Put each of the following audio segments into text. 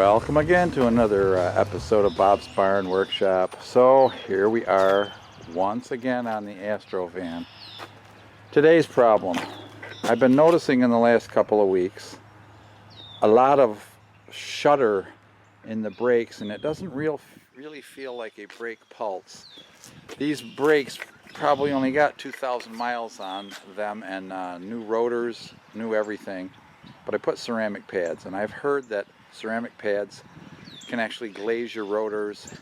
Welcome again to another episode of Bob's Barn Workshop. So here we are once again on the Astro van. Today's problem, I've been noticing in the last couple of weeks a lot of shudder in the brakes, and it doesn't really feel like a brake pulse. These brakes probably only got 2,000 miles on them, and new rotors, new everything, but I put ceramic pads, and I've heard that ceramic pads can actually glaze your rotors,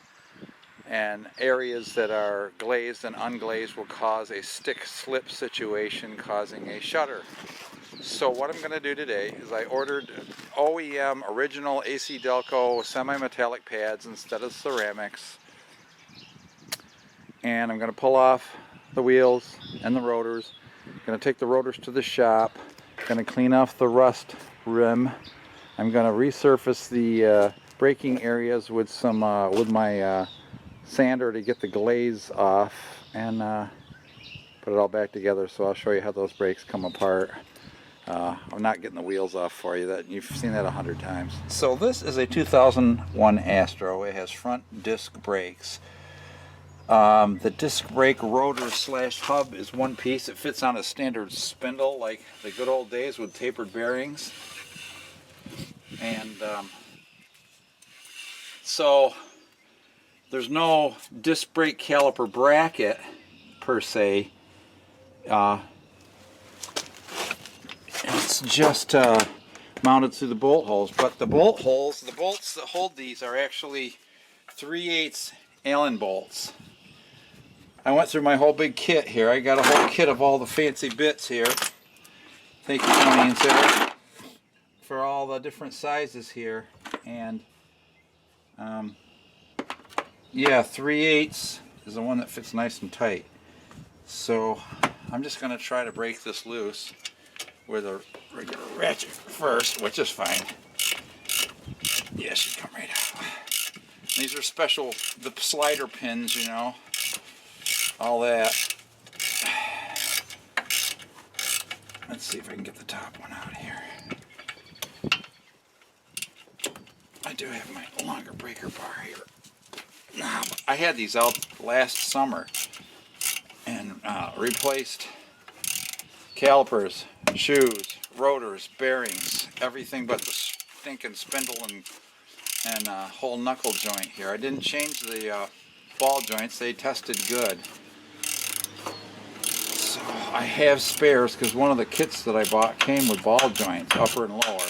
and areas that are glazed and unglazed will cause a stick-slip situation, causing a shudder. So what I'm going to do today is I ordered OEM original AC Delco semi-metallic pads instead of ceramics, and I'm going to pull off the wheels and the rotors. I'm going to take the rotors to the shop, going to clean off the rust rim. I'm going to resurface the braking areas with some with my sander to get the glaze off, and put it all back together. So I'll show you how those brakes come apart. I'm not getting the wheels off for you. That you've seen that 100 times. So this is a 2001 Astro. It has front disc brakes. The disc brake rotor / hub is one piece. It fits on a standard spindle like the good old days with tapered bearings. And so there's no disc brake caliper bracket per se. It's just mounted through the bolt holes, but the bolts that hold these are actually 3/8 Allen bolts. I went through my whole big kit here. I got a whole kit of all the fancy bits here. Thank you, Tony and Sarah, for all the different sizes here. And yeah, 3/8 is the one that fits nice and tight. So I'm just going to try to break this loose with a regular ratchet first, which is fine. Yeah, it should come right out. These are special, the slider pins, you know, all that. Let's see if I can get the top one out here. I do have my longer breaker bar here. Now, I had these out last summer and replaced calipers, shoes, rotors, bearings, everything but the stinking spindle and whole knuckle joint here. I didn't change the ball joints. They tested good. So I have spares because one of the kits that I bought came with ball joints, upper and lower.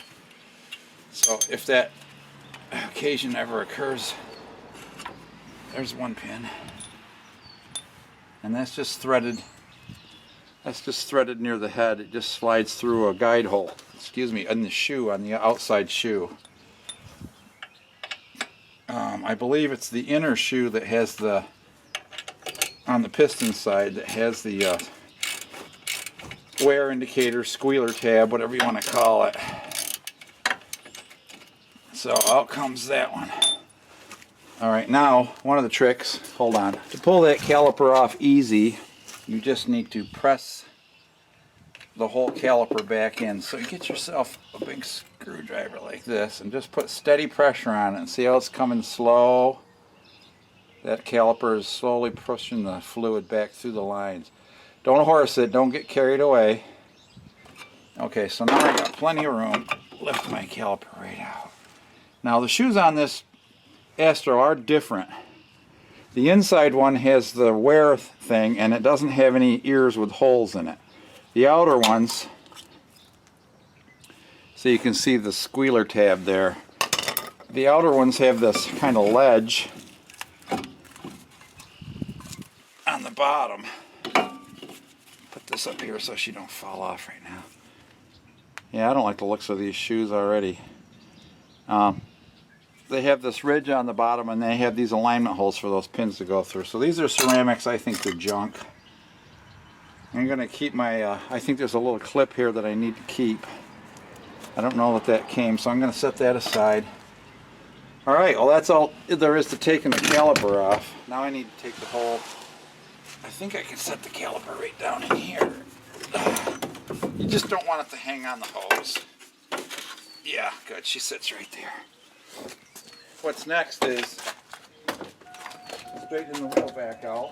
So if that occasion ever occurs, there's one pin, and that's just threaded. That's just threaded near the head. It just slides through a guide hole, excuse me, in the shoe, on the outside shoe. I believe it's the inner shoe that has the, on the piston side, that has the wear indicator, squealer tab, whatever you want to call it. So out comes that one. Alright, now one of the tricks, hold on, to pull that caliper off easy, you just need to press the whole caliper back in. So you get yourself a big screwdriver like this and just put steady pressure on it, and see how it's coming slow. That caliper is slowly pushing the fluid back through the lines. Don't horse it, don't get carried away. Okay, so now I got plenty of room. Lift my caliper right out. Now the shoes on this Astro are different. The inside one has the wear thing, and it doesn't have any ears with holes in it. The outer ones, so you can see the squealer tab there. The outer ones have this kind of ledge on the bottom. Put this up here so she don't fall off right now. Yeah, I don't like the looks of these shoes already. They have this ridge on the bottom, and they have these alignment holes for those pins to go through. So these are ceramics. I think they're junk. I'm going to keep my, I think there's a little clip here that I need to keep. I don't know what that came, so I'm going to set that aside. Alright, well that's all there is to taking the caliper off. Now I need to take the whole, I think I can set the caliper right down in here. You just don't want it to hang on the hose. Yeah, good, she sits right there. What's next is straighten the wheel back out.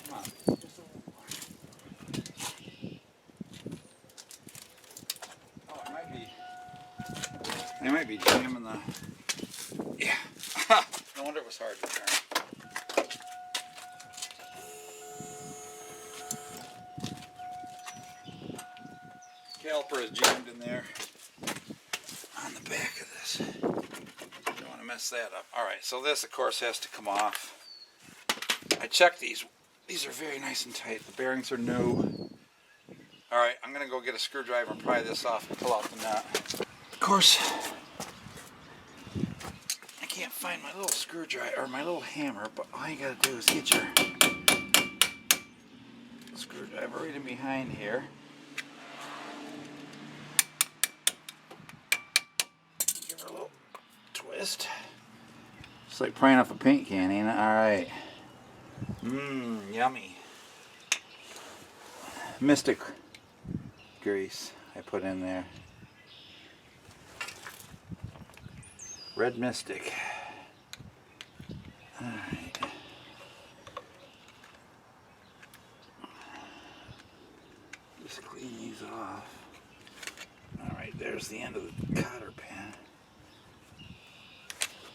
Come on. Oh, I might be jamming the... Yeah. No wonder it was hard to turn. Caliper is jammed in there on the back of this. Don't want to mess that up. Alright, so this of course has to come off. I checked these. These are very nice and tight. The bearings are new. Alright, I'm going to go get a screwdriver and pry this off and pull out the nut. Of course, I can't find my little screwdriver or my little hammer, but all you got to do is get your screwdriver right in behind here. Give her a little twist. It's like prying off a paint can, ain't it? Alright. Mmm, yummy. Mystic grease I put in there. Red Mystic. Alright. Just clean these off. Alright, there's the end of the cotter pin.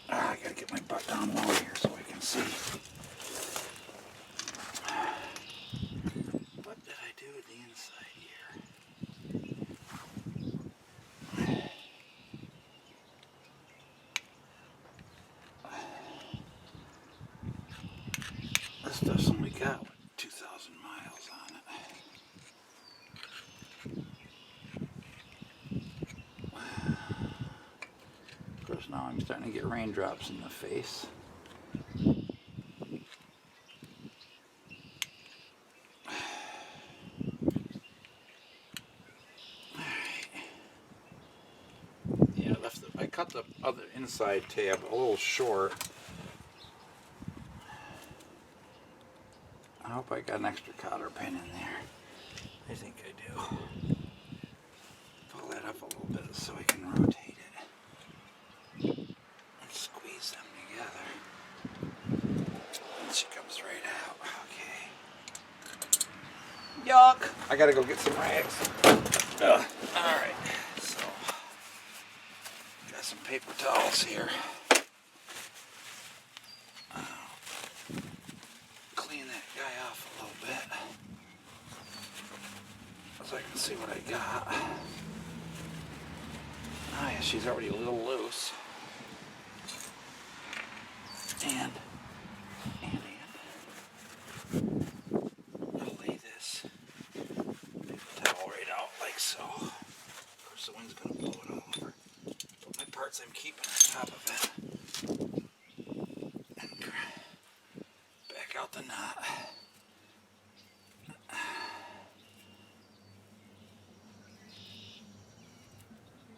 I gotta get my butt down low here so I can see. What did I do with the inside here? This stuff's only got 2,000 miles on it. Of course, now I'm starting to get raindrops in the face. I cut the other inside tab a little short. I hope I got an extra cotter pin in there. I think I do. Pull that up a little bit so I can rotate it. And squeeze them together. And she comes right out. Okay. Yuck! I gotta go get some rags. Alright. Some paper towels here. Clean that guy off a little bit so I can see what I got. Oh yeah, she's already a little loose. And I'll lay this paper towel right out like so. Of course the wind's gonna blow it all over. Parts I'm keeping on top of it, and back out the nut.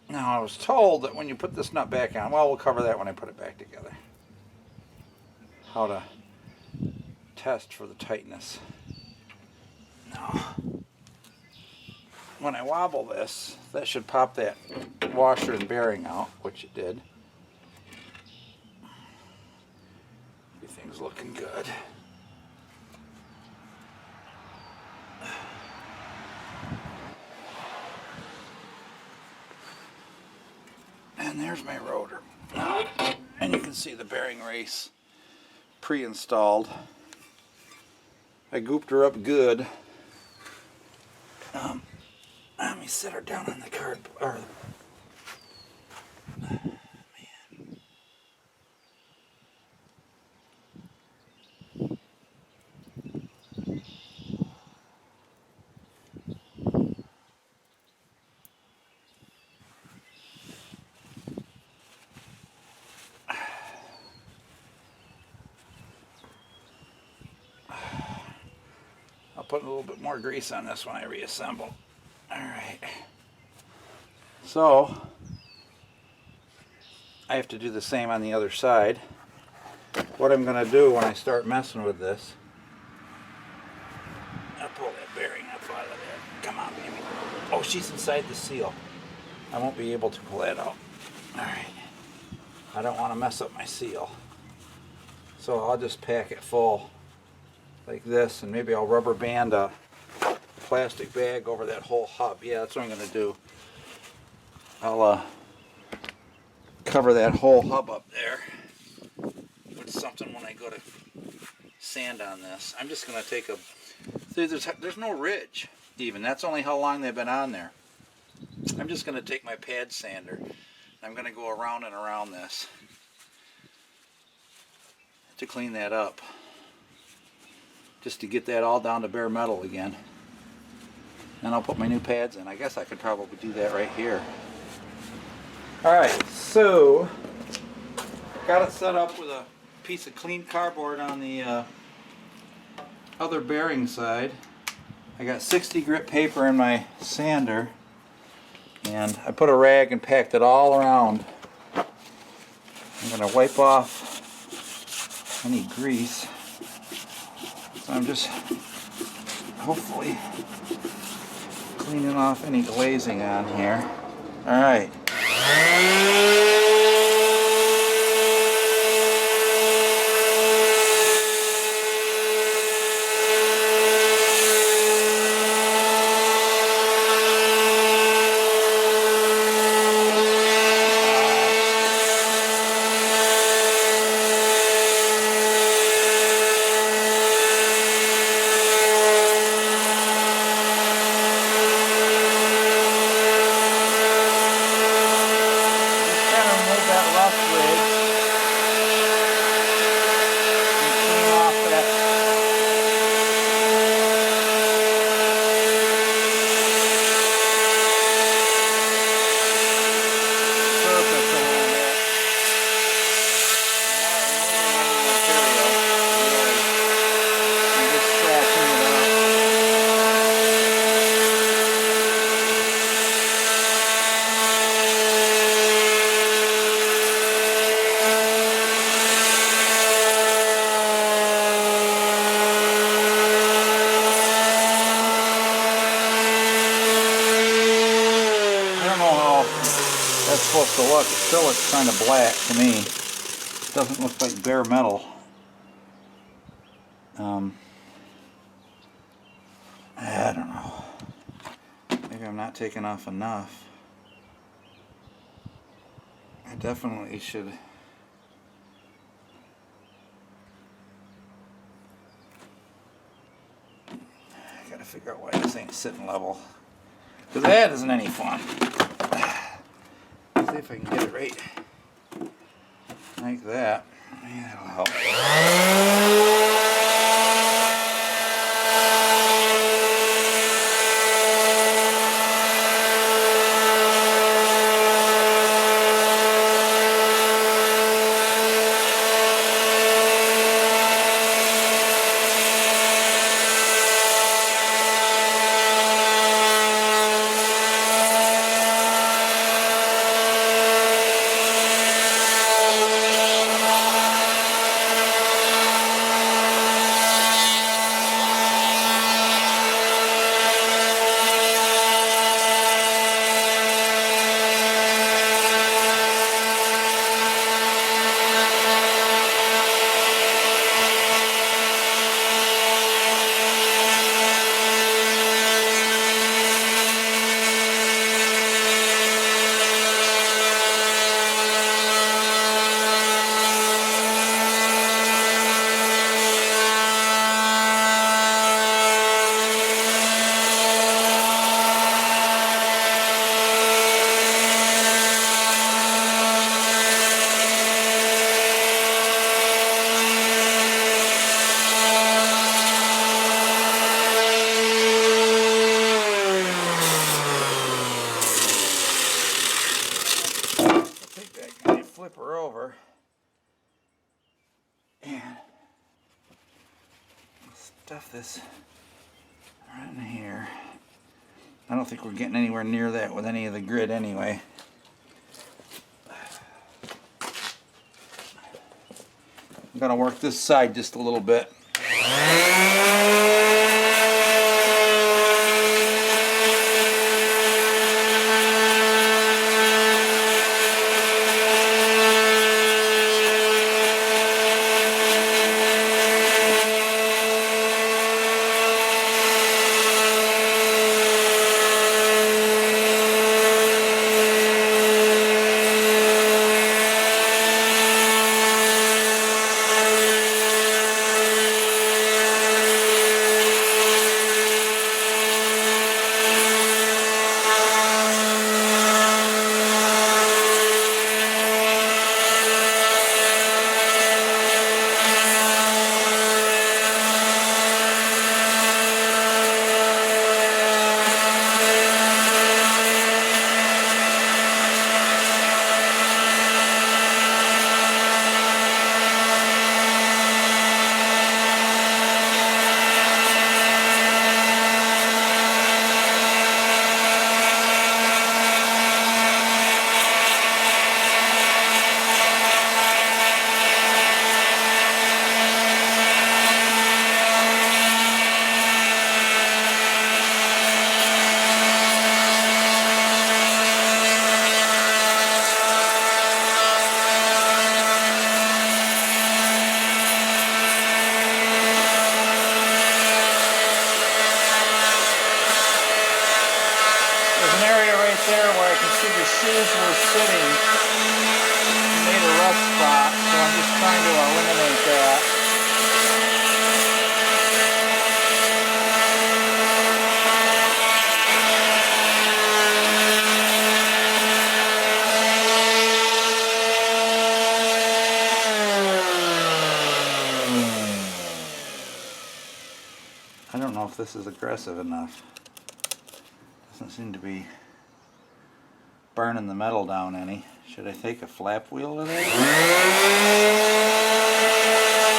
Now I was told that when you put this nut back on, well, we'll cover that when I put it back together, how to test for the tightness. Now when I wobble this, that should pop that washer and bearing out, which it did. Everything's looking good. And there's my rotor. And you can see the bearing race pre-installed. I gooped her up good. Let me set her down on the card. Man. I'll put a little bit more grease on this when I reassemble. Alright, so I have to do the same on the other side. What I'm going to do when I start messing with this, I'll pull that bearing Oh, she's inside the seal. I won't be able to pull that out. Alright. I don't want to mess up my seal. So I'll just pack it full like this, and maybe I'll rubber band a plastic bag over that whole hub. Yeah, that's what I'm going to do. I'll cover that whole hub up there with something when I go to sand on this. I'm just going to take a... There's no ridge even. That's only how long they've been on there. I'm just going to take my pad sander. I'm going to go around and around this to clean that up, just to get that all down to bare metal again. And I'll put my new pads in. I guess I could probably do that right here. Alright, so got it set up with a piece of clean cardboard on the other bearing side. I got 60 grit paper in my sander, and I put a rag and packed it all around. I'm going to wipe off any grease. So I'm just hopefully cleaning off any glazing on here. Alright. Supposed to look. It still looks kind of black to me. It doesn't look like bare metal. I don't know. Maybe I'm not taking off enough. I definitely should. I gotta figure out why this ain't sitting level. Because that isn't any fun. See if I can get it right like that. Maybe that'll help. Stuff this right in here. I don't think we're getting anywhere near that with any of the grid anyway. I'm going to work this side just a little bit. there where I can see the shoes were sitting. It made a rough spot, so I'm just trying to eliminate that. I don't know if this is aggressive enough. Doesn't seem to be burning the metal down any. Should I take a flap wheel to that?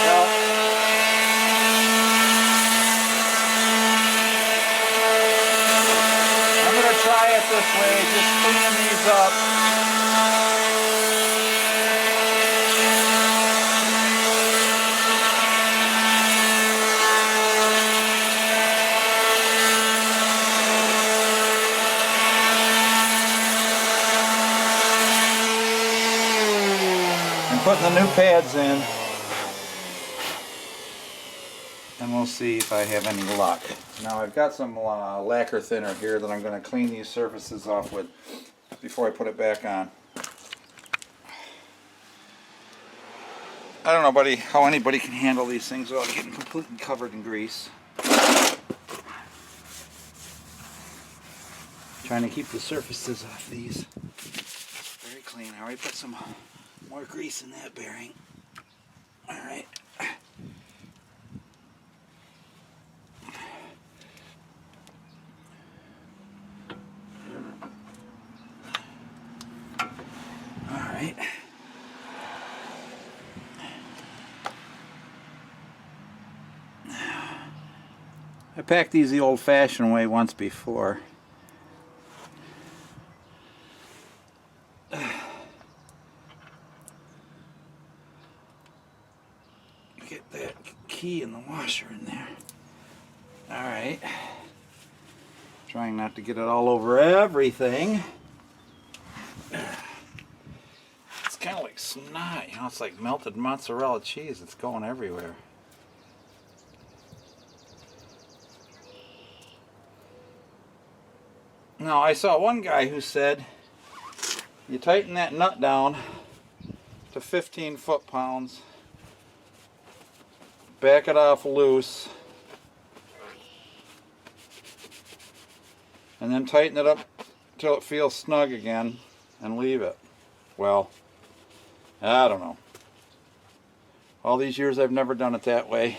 Well, I'm going to try it this way, just cleaning these up. Putting the new pads in, and we'll see if I have any luck. Now I've got some lacquer thinner here that I'm going to clean these surfaces off with before I put it back on. I don't know, buddy, how anybody can handle these things without getting completely covered in grease. Trying to keep the surfaces off these very clean. I already put some more grease in that bearing. Alright. Alright. I packed these the old-fashioned way once before. Get that key in the washer in there. Alright. Trying not to get it all over everything. It's kind of like snot, you know, it's like melted mozzarella cheese. It's going everywhere. Now, I saw one guy who said you tighten that nut down to 15 foot-pounds, back it off loose, and then tighten it up till it feels snug again and leave it. Well, I don't know. All these years I've never done it that way.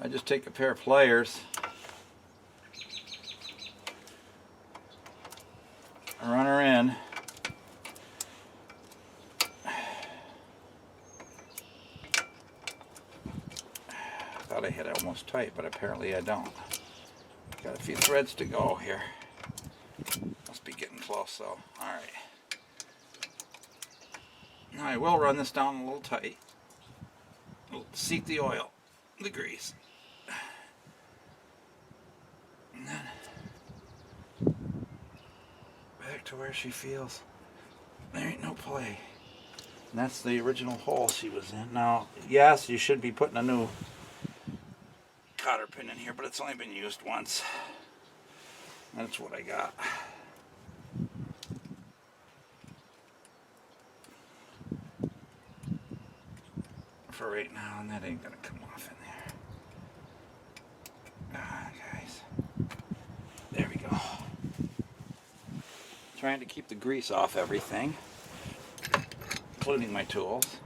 I just take a pair of pliers, run her in, thought I had it almost tight, but apparently I don't. Got a few threads to go here. Must be getting close though. Alright. Now I will run this down a little tight. Seat the oil, the grease. And then back to where she feels there ain't no play. And that's the original hole she was in. Now, yes, you should be putting a new cotter pin in here, but it's only been used once. That's what I got. For right now, and that ain't gonna come off in there. Guys. There we go. Trying to keep the grease off everything, including my tools.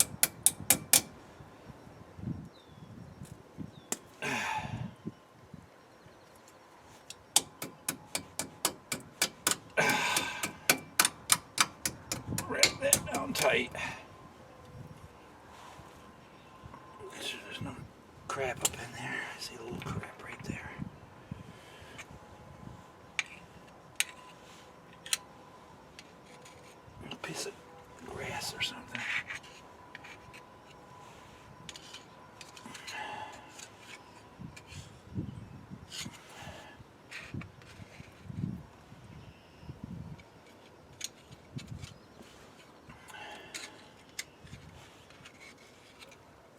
Wrap that down tight. There's no crap up in there. I see a little crap right there. A piece of grass or something.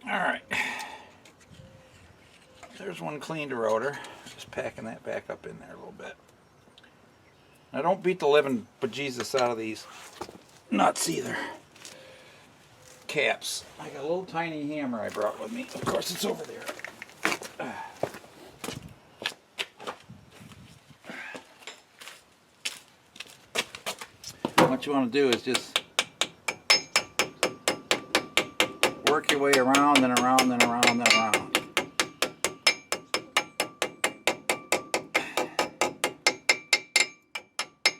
All right. There's one cleaned rotor. Just packing that back up in there a little bit. Now don't beat the living bejesus out of these nuts either. Caps. I got a little tiny hammer I brought with me. Of course it's over there. What you want to do is just work your way around and around and around and around.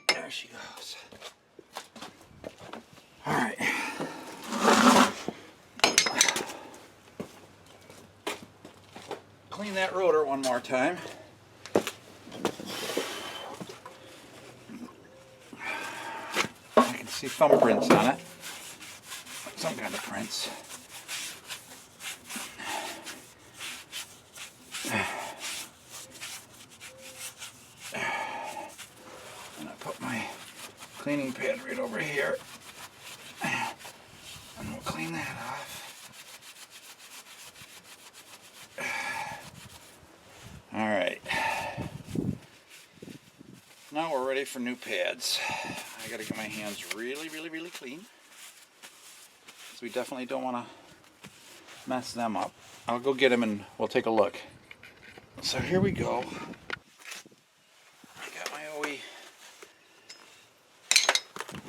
There she goes. All right. Clean that rotor one more time. I can see thumbprints on it. Some kind of prints. And I put my cleaning pad right over here. And we'll clean that off. Alright. Now we're ready for new pads. I gotta get my hands really clean. So we definitely don't want to mess them up. I'll go get them and we'll take a look. So here we go. I got my OE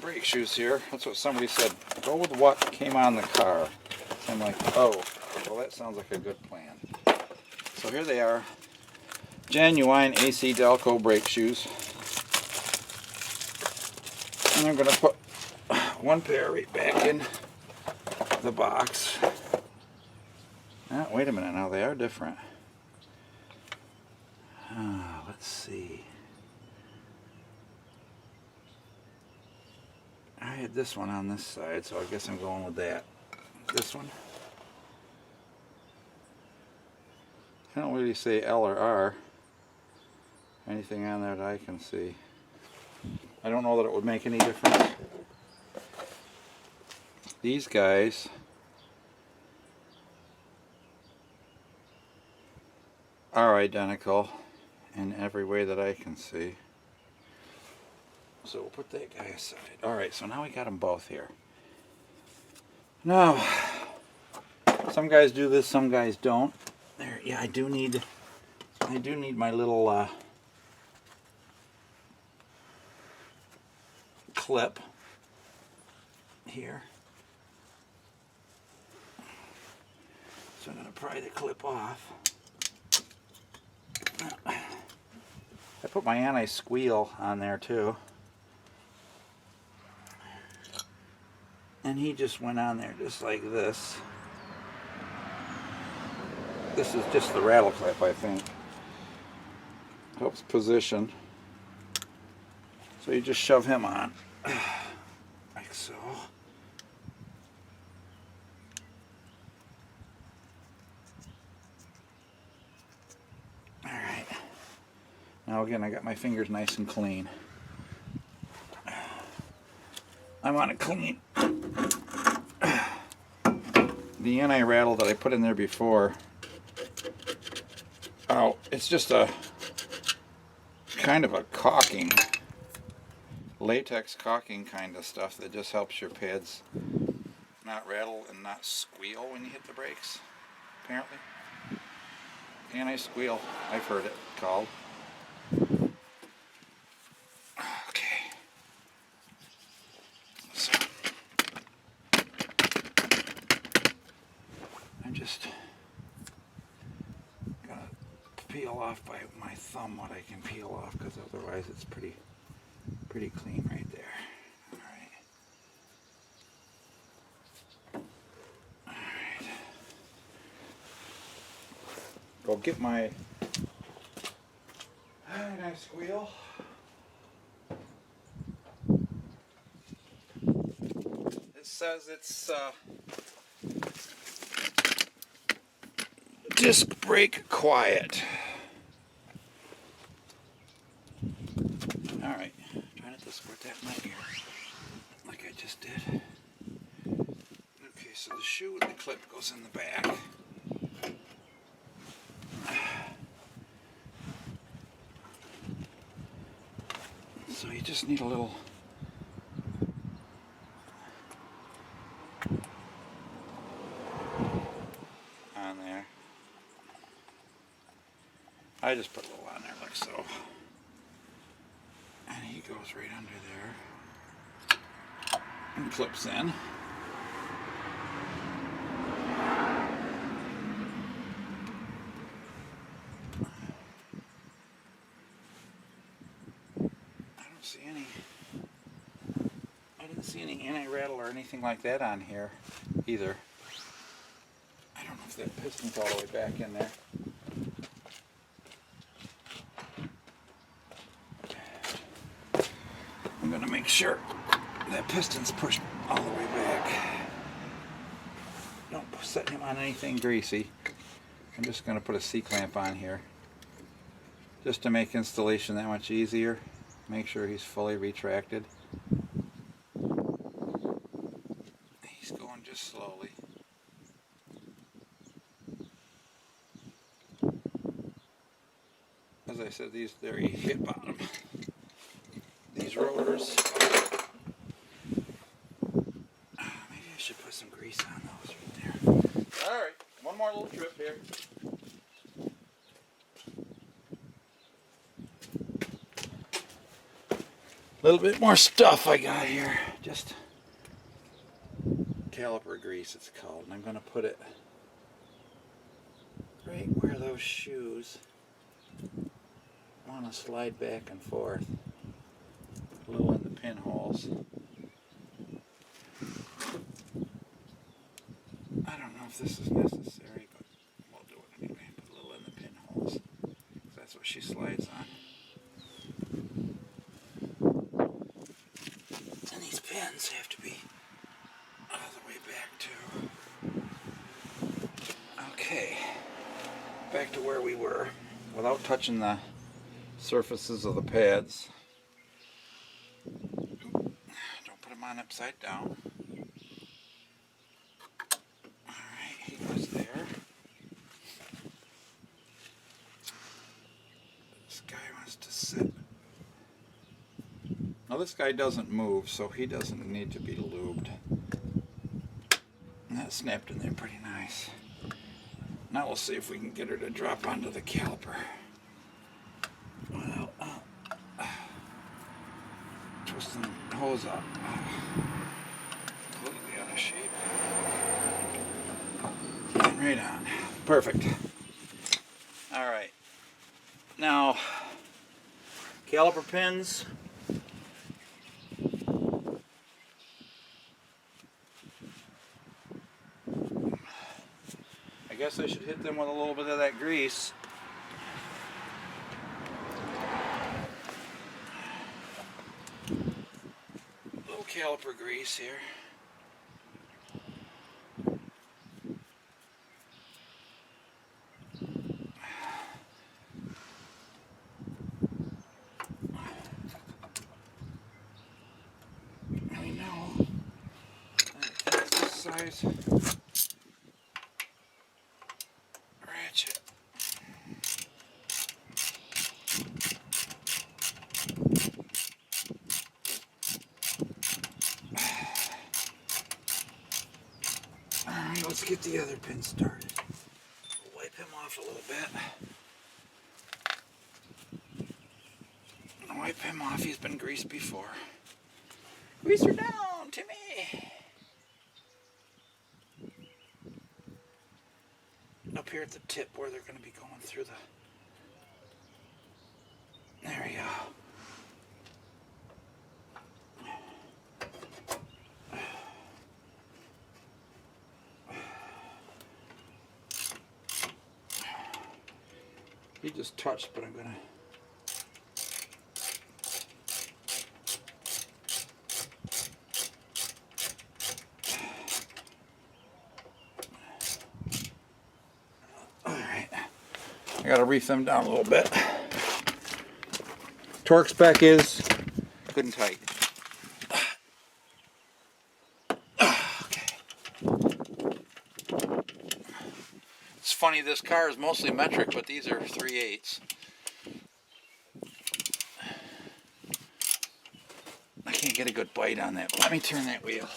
brake shoes here. That's what somebody said. Go with what came on the car. So I'm like, oh, well that sounds like a good plan. So here they are. Genuine AC Delco brake shoes. And I'm going to put one pair right back in the box. Wait a minute, now they are different. Let's see. I had this one on this side, so I guess I'm going with that. This one. I don't really say L or R. Anything on there that I can see. I don't know that it would make any difference. These guys are identical in every way that I can see. So we'll put that guy aside. Alright, so now we got them both here. Now, some guys do this, some guys don't. There, yeah, I do need my little clip here. So I'm going to pry the clip off. I put my anti-squeal on there too. And he just went on there just like this. This is just the rattle clip, I think. Helps position. So you just shove him on. Like so. Alright. Now again, I got my fingers nice and clean. I want to clean the anti-rattle that I put in there before. Oh, it's just a kind of a caulking, latex caulking kind of stuff that just helps your pads not rattle and not squeal when you hit the brakes, apparently. Anti-squeal, I've heard it called. Okay. So, I'm just gonna peel off by my thumb what I can peel off, because otherwise it's pretty clean right there. Alright. Go get my anti-squeal. It says it's disc brake quiet. Alright, try not to squirt that in my ear like I just did. Okay, so the shoe with the clip goes in the back. So you just need a little on there. I just put a little on there like so. And he goes right under there and clips in. I didn't see any anti-rattle or anything like that on here either. I don't know if that piston's all the way back in there. I'm going to make sure that piston's pushed all the way back. Don't set him on anything greasy. I'm just going to put a C-clamp on here just to make installation that much easier. Make sure he's fully retracted. He's going just slowly. As I said, they're hit bottom. These rotors. Maybe I should put some grease on those right there. Alright, one more little trip here. A little bit more stuff I got here. Just caliper grease it's called. And I'm going to put it right where those shoes want to slide back and forth. A little in the pinholes. I don't know if this is necessary, but we'll do it anyway. Put a little in the pinholes. That's what she slides on. And these pins have to be all the way back too. Okay, back to where we were without touching the surfaces of the pads. Don't put them on upside down. Alright, he goes there. This guy wants to sit. Now this guy doesn't move, so he doesn't need to be lubed. And that snapped in there pretty nice. Now we'll see if we can get her to drop onto the caliper. Well, twisting the hose up. Completely out of shape. And right on. Perfect. Alright. Now, caliper pins. I guess I should hit them with a little bit of that grease. A little caliper grease here. I know that's this size ratchet. Alright, let's get the other pin started. We'll wipe him off a little bit. Wipe him off, he's been greased before. Grease her down, Timmy! Up here at the tip where they're going to be going through the... There we go. He just touched, but I'm going to... I gotta reef them down a little bit. Torque spec is good and tight. Okay. It's funny. funny, this car is mostly metric, but these are 3/8. I can't get a good bite on that. Let me turn that wheel.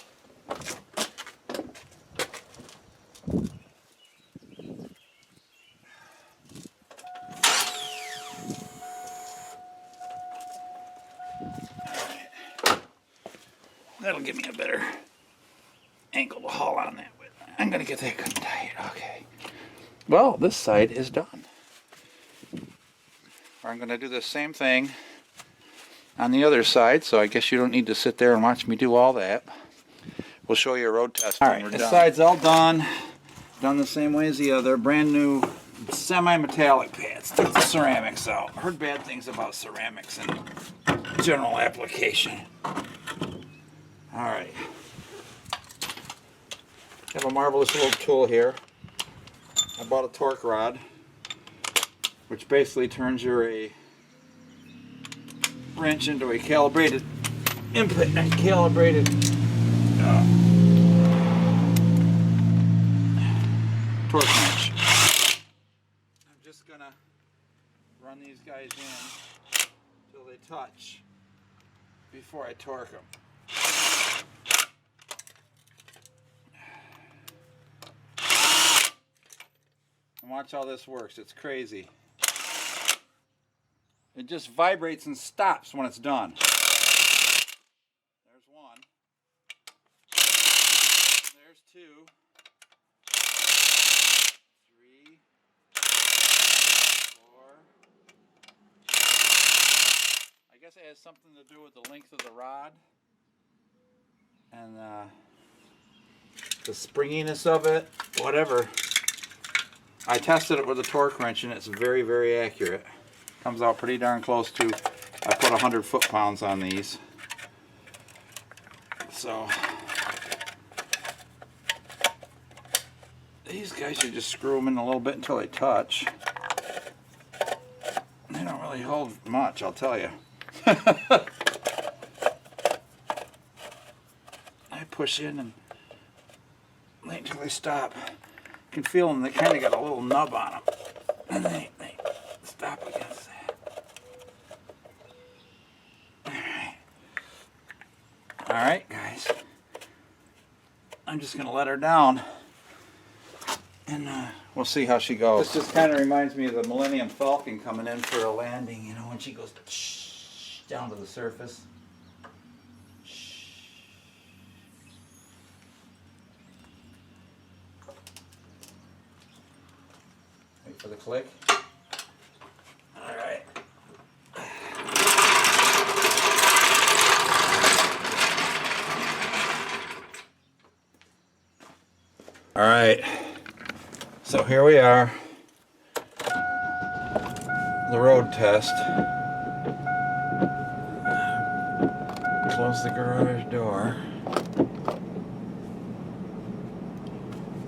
That'll give me a better angle to haul on that with. I'm going to get that good tight. Okay. Well, this side is done. I'm going to do the same thing on the other side, so I guess you don't need to sit there and watch me do all that. We'll show you a road test when we're done. Alright, this side's all done. Done the same way as the other. Brand new semi-metallic pads. Took the ceramics out. Heard bad things about ceramics in general application. Alright. Have a marvelous little tool here. I bought a torque rod, which basically turns your wrench into a calibrated input and calibrated torque wrench. I'm just gonna run these guys in till they touch before I torque them. And watch how this works. It's crazy. It just vibrates and stops when it's done. There's one. There's two. 3. 4. I guess it has something to do with the length of the rod and the springiness of it, whatever. I tested it with a torque wrench and it's very, very accurate. Comes out pretty darn close to, I put 100 foot-pounds on these. So, these guys, you just screw them in a little bit until they touch. They don't really hold much, I'll tell you. I push in and wait until they stop. You can feel them, they kind of got a little nub on them. And they stop against that. Alright. Alright, guys. I'm just going to let her down. And we'll see how she goes. This just kind of reminds me of the Millennium Falcon coming in for a landing, you know, when she goes down to the surface. Wait for the click. Alright. Alright. So here we are. The road test. Close the garage door.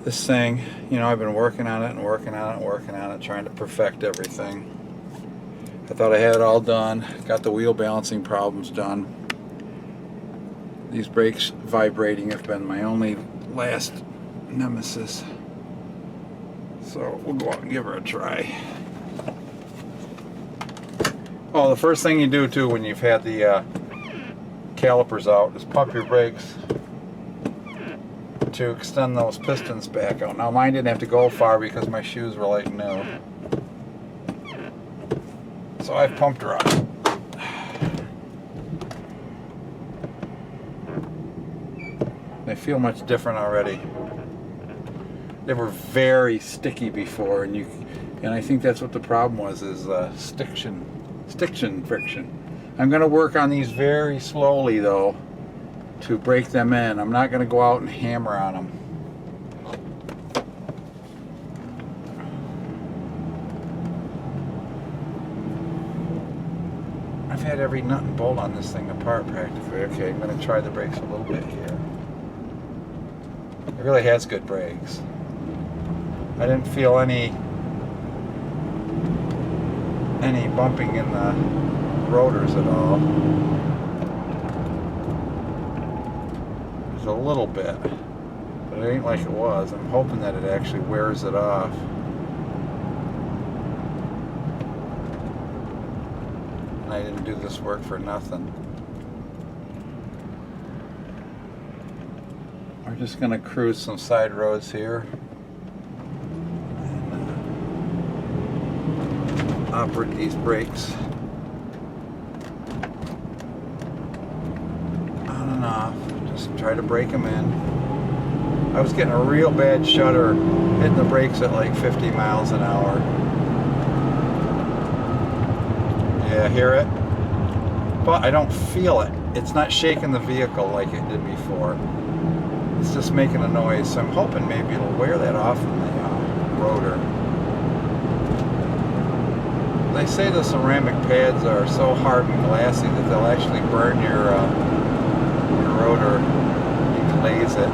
This thing, you know, I've been working on it and working on it and working on it, trying to perfect everything. I thought I had it all done. Got the wheel balancing problems done. These brakes vibrating have been my only last nemesis. So we'll go out and give her a try. Oh, the first thing you do too when you've had the calipers out is pump your brakes to extend those pistons back out. Now mine didn't have to go far because my shoes were like new. So I've pumped her up. They feel much different already. They were very sticky before, and I think that's what the problem was, is stiction friction. I'm going to work on these very slowly though to break them in. I'm not going to go out and hammer on them. I've had every nut and bolt on this thing apart practically. Okay, I'm going to try the brakes a little bit here. It really has good brakes. I didn't feel any bumping in the rotors at all. There's a little bit, but it ain't like it was. I'm hoping that it actually wears it off. I didn't do this work for nothing. We're just going to cruise some side roads here. And operate these brakes on and off. Just try to brake them in. I was getting a real bad shudder hitting the brakes at like 50 miles an hour. Yeah, hear it? But I don't feel it. It's not shaking the vehicle like it did before. It's just making a noise, so I'm hoping maybe it'll wear that off in the rotor. They say the ceramic pads are so hard and glassy that they'll actually burn your rotor. You glaze it.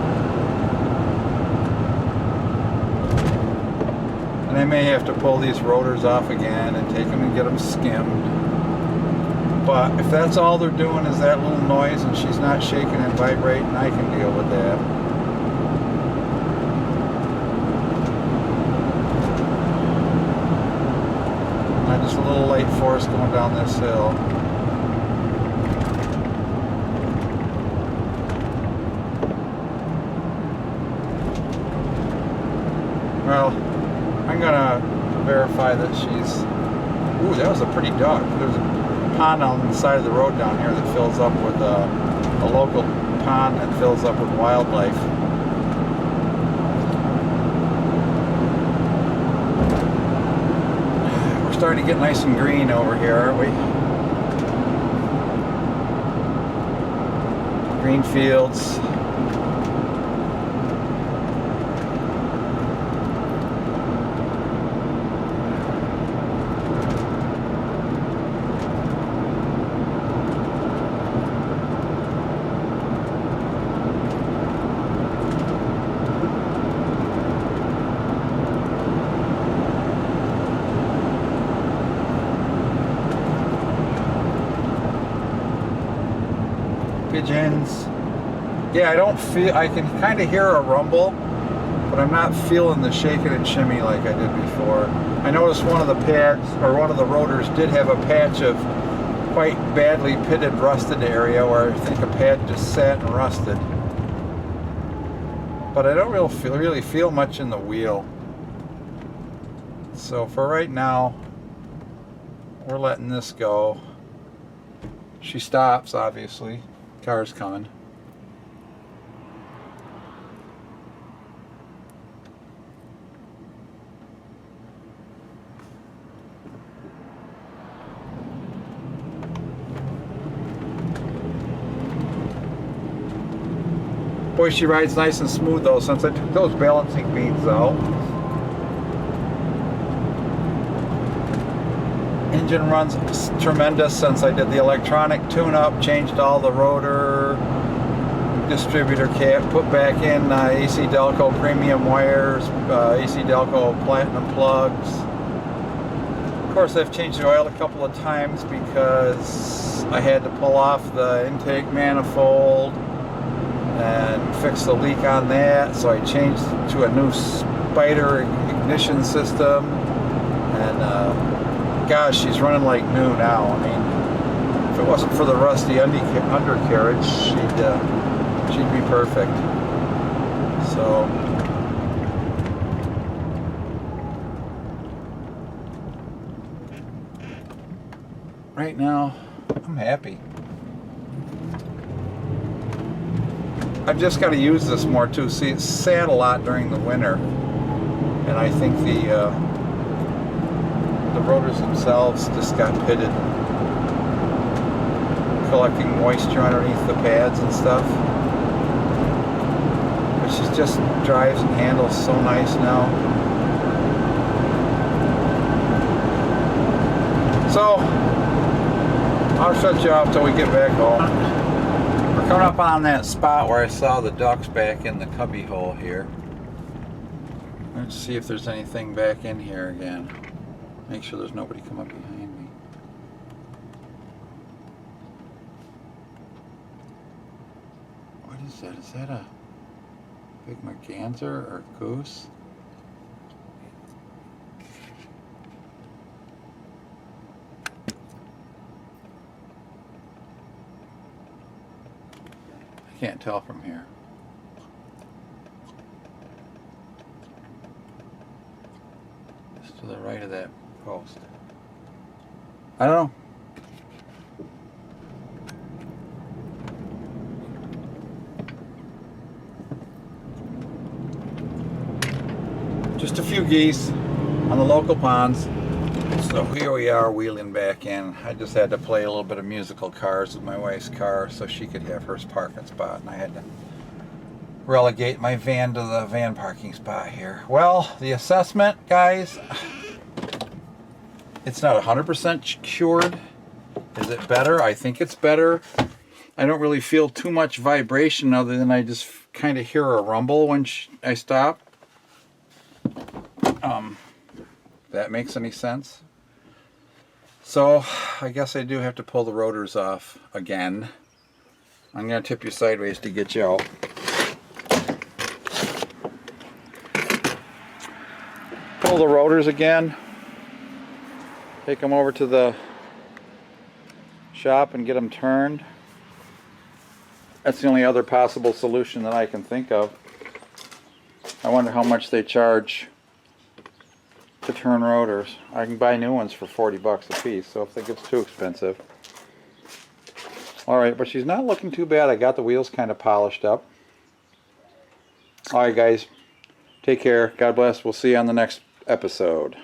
And I may have to pull these rotors off again and take them and get them skimmed. But if that's all they're doing is that little noise and she's not shaking and vibrating, I can deal with that. Not just a little light force going down this hill. Well, I'm gonna verify that she's... Ooh, that was a pretty duck. There's a pond on the side of the road down here that fills up with a local pond that fills up with wildlife. We're starting to get nice and green over here, aren't we? Green fields. Pigeons. Yeah, I can kind of hear a rumble, but I'm not feeling the shaking and shimmy like I did before. I noticed one of the pads, or one of the rotors, did have a patch of quite badly pitted, rusted area where I think a pad just sat and rusted. But I don't really feel much in the wheel. So for right now, we're letting this go. She stops, obviously. Car's coming. Boy, she rides nice and smooth though since I took those balancing beads out. Engine runs tremendous since I did the electronic tune-up, changed all the rotor, distributor cap, put back in AC Delco premium wires, AC Delco platinum plugs. Of course, I've changed the oil a couple of times because I had to pull off the intake manifold and fix the leak on that, so I changed to a new spider ignition system, and gosh, she's running like new now. I mean, if it wasn't for the rusty undercarriage, she'd be perfect. So right now, I'm happy. I've just got to use this more too. See, it sat a lot during the winter, and I think the rotors themselves just got pitted, collecting moisture underneath the pads and stuff. But she just drives and handles so nice now. So I'll shut you off till we get back home. We're coming up on that spot where I saw the ducks back in the cubby hole here. Let's see if there's anything back in here again. Make sure there's nobody come up behind me. What is that? Is that a big merganser or goose? Can't tell from here. Just to the right of that post. I don't know. Just a few geese on the local ponds. So here we are wheeling back in. I just had to play a little bit of musical cars with my wife's car so she could have her parking spot, and I had to relegate my van to the van parking spot here. Well, the assessment, guys, it's not 100% cured. Is it better? I think it's better. I don't really feel too much vibration other than I just kind of hear a rumble when I stop. That makes any sense? So I guess I do have to pull the rotors off again. I'm going to tip you sideways to get you out. Pull the rotors again. Take them over to the shop and get them turned. That's the only other possible solution that I can think of. I wonder how much they charge to turn rotors. I can buy new ones for 40 bucks a piece, so if it gets too expensive. Alright, but she's not looking too bad. I got the wheels kind of polished up. Alright guys, take care. God bless. We'll see you on the next episode.